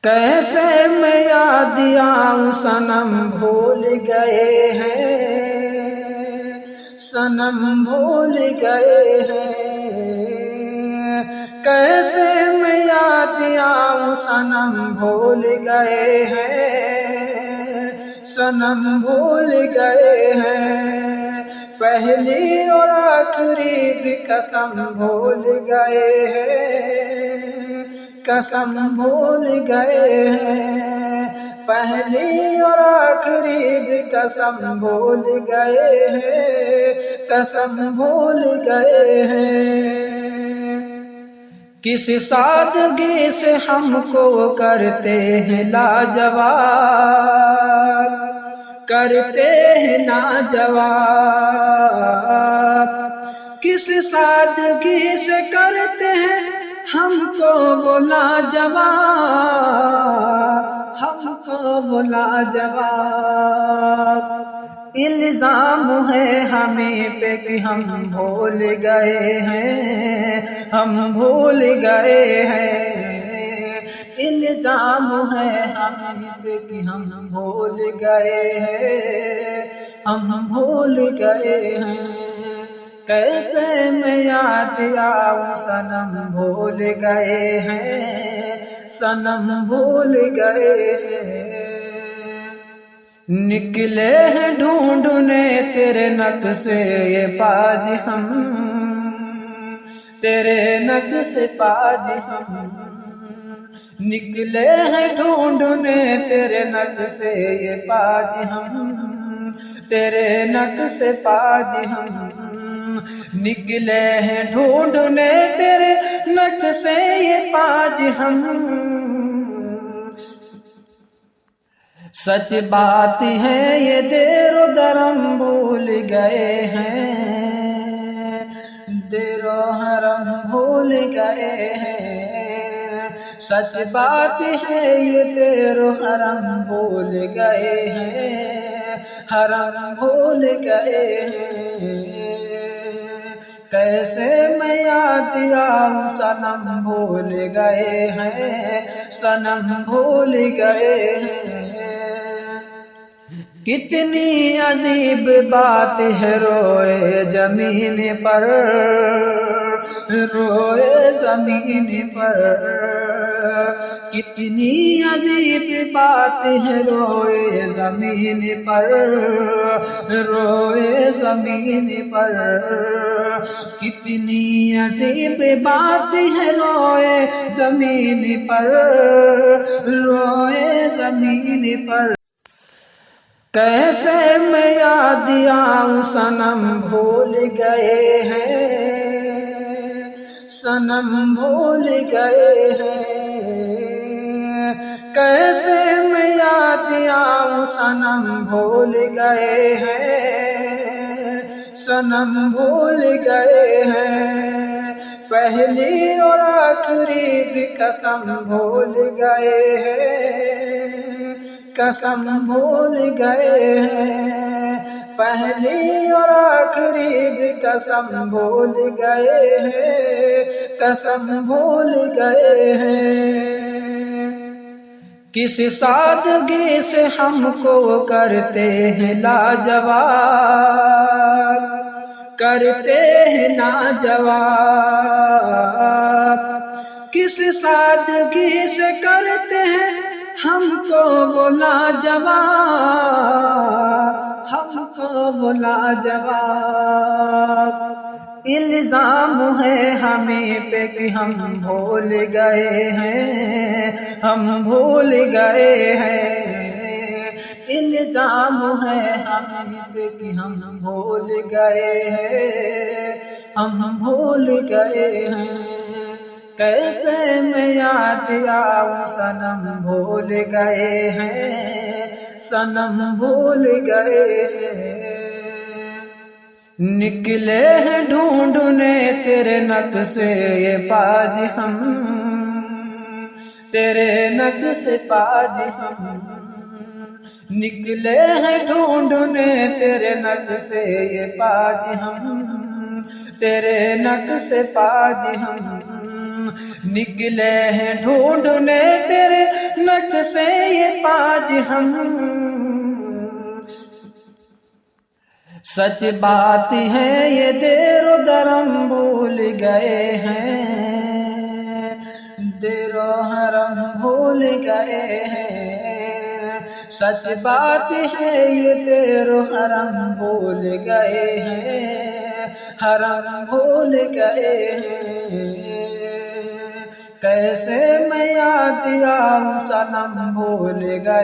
کیسے میں یاد آؤں صنم بھول گئے ہیں، صنم بھول گئے ہیں۔ کیسے میں یاد آؤں صنم بھول گئے ہیں، صنم بھول گئے ہیں۔ پہلی اور آخری بھی قسم بھول گئے ہیں، قسم بھول گئے ہیں۔ پہلی اور آخری بھی قسم بھول گئے ہیں، قسم بھول گئے ہیں۔ کس سادگی سے ہم کو کرتے ہیں لاجواب، کرتے ہیں لاجواب۔ کس سادگی سے کرتے ہیں ہم کو وہ لاجواب، ہم کو وہ لاجواب۔ الزام ہے ہمیں پہ کہ ہم بھول گئے ہیں، ہم بھول گئے ہیں۔ الزام ہے ہمیں پہ کہ ہم بھول گئے ہیں، ہم بھول گئے ہیں۔ کیسے میں یاد آؤں صنم بھول گئے ہیں، صنم بھول گئے ہیں۔ نکلے ہیں ڈھونڈنے تیرے نقشے پاج ہم، تیرے نقشے پاج ہم۔ نکلے ہیں ڈھونڈنے تیرے نقشے پاج ہم، تیرے نقشے پاج ہم۔ نکلے ہیں ڈھونڈنے تیرے نقشے پاج ہم۔ سچ بات ہے یہ دیر و درم بھول گئے ہیں، دیر و حرم بھول گئے ہیں۔ سچ بات ہے یہ دیر و حرم بھول گئے ہیں، حرم بھول گئے ہیں۔ کیسے میں یاد آؤں صنم بھول گئے ہیں، صنم بھول گئے ہیں۔ کتنی عجیب بات ہے روئے زمین پر، روئے زمین پر۔ کتنی عجیب بات ہے روئے زمین پر، روئے زمین پر۔ کتنی عجیب بات ہے روئے زمین پر، روئے زمین پر۔ کیسے میں یاد آؤں صنم بھول گئے ہیں، صنم بھول گئے ہیں۔ کیسے میں یاد آؤں صنم بھول گئے ہیں، صنم بھول گئے ہیں۔ پہلی اور آخری بھی قسم بھول گئے ہیں، قسم بھول گئے ہیں۔ پہلی اور آخری بھی قسم بھول گئے ہیں، قسم بھول گئے ہیں۔ کس سادگی سے ہم کو کرتے ہیں لاجواب، کرتے ہیں لاجواب۔ کس سادگی سے کرتے ہیں ہم کو وہ لاجواب، ہم کو وہ لاجواب۔ الزام ہے ہمیں پہ کہ ہم بھول گئے ہیں، ہم بھول گئے ہیں۔ الزام ہے ہمیں پہ کہ ہم بھول گئے ہیں، ہم بھول گئے ہیں۔ کیسے میں یاد آؤں صنم بھول گئے ہیں، صنم بھول گئے ہیں۔ نکلے ہیں ڈھونڈنے تیرے نقشے پاج ہم، تیرے نقشے پاج ہم۔ نکلے ہیں ڈھونڈنے تیرے نقشے پاج ہم، تیرے نقشے پاج ہم۔ نکلے ہیں ڈھونڈنے تیرے نٹ سے یہ پاج ہم، سچ بات ہے یہ دیر و درم بھول گئے ہیں، دیر و حرم بھول گئے ہیں، سچ بات ہے یہ دیر و حرم بھول گئے ہیں، حرم بھول گئے ہیں، کیسے میں یاد آؤں صنم بھول گئے